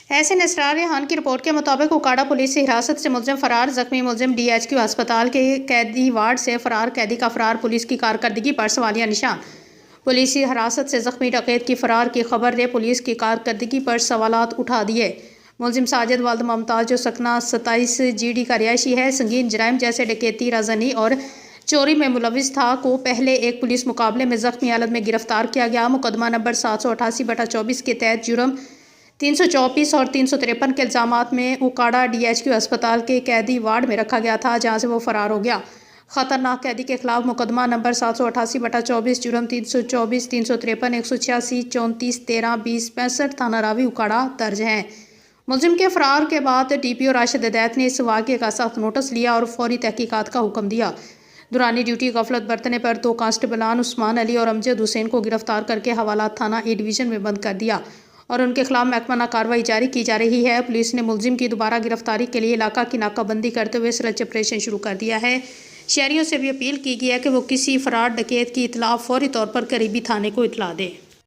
ایسے اسرار ریحان کی رپورٹ کے مطابق اکاڑا پولیس سے حراست سے ملزم فرار، زخمی ملزم DHQ ہسپتال کے قیدی وارڈ سے فرار قیدی کا فرار، پولیس کی کارکردگی پر سوالیہ نشان۔ پولیسی حراست سے زخمی ڈکیت کی فرار کی خبر نے پولیس کی کارکردگی پر سوالات اٹھا دیے۔ ملزم ساجد والد ممتاز جو سکنہ 27 GD کا رہائشی ہے، سنگین جرائم جیسے ڈکیتی، رازنی اور چوری میں ملوث تھا، کو پہلے ایک پولیس مقابلے میں زخمی حالت میں گرفتار کیا گیا۔ مقدمہ نمبر 788/24 کے تحت جرم 334 اور 353 کے الزامات میں اکاڑا DHQ ہسپتال کے قیدی وارڈ میں رکھا گیا تھا، جہاں سے وہ فرار ہو گیا۔ خطرناک قیدی کے خلاف مقدمہ نمبر 788/24 جرم 324 353 186 34 13 20 65 تھانہ راوی اکاڑا درج ہیں۔ ملزم کے فرار کے بعد DPO راشد ہدایت نے اس واقعے کا سخت نوٹس لیا اور فوری تحقیقات کا حکم دیا۔ دوران ڈیوٹی غفلت برتنے پر 2 کانسٹیبلان عثمان علی اور امجد حسین کو گرفتار کرکے حوالات تھانہ A ڈویژن میں بند کر دیا اور ان کے خلاف محکمانہ کارروائی جاری کی جا رہی ہے۔ پولیس نے ملزم کی دوبارہ گرفتاری کے لیے علاقہ کی ناکہ بندی کرتے ہوئے سرچ آپریشن شروع کر دیا ہے۔ شہریوں سے بھی اپیل کی گئی ہے کہ وہ کسی فرار ڈکیت کی اطلاع فوری طور پر قریبی تھانے کو اطلاع دیں۔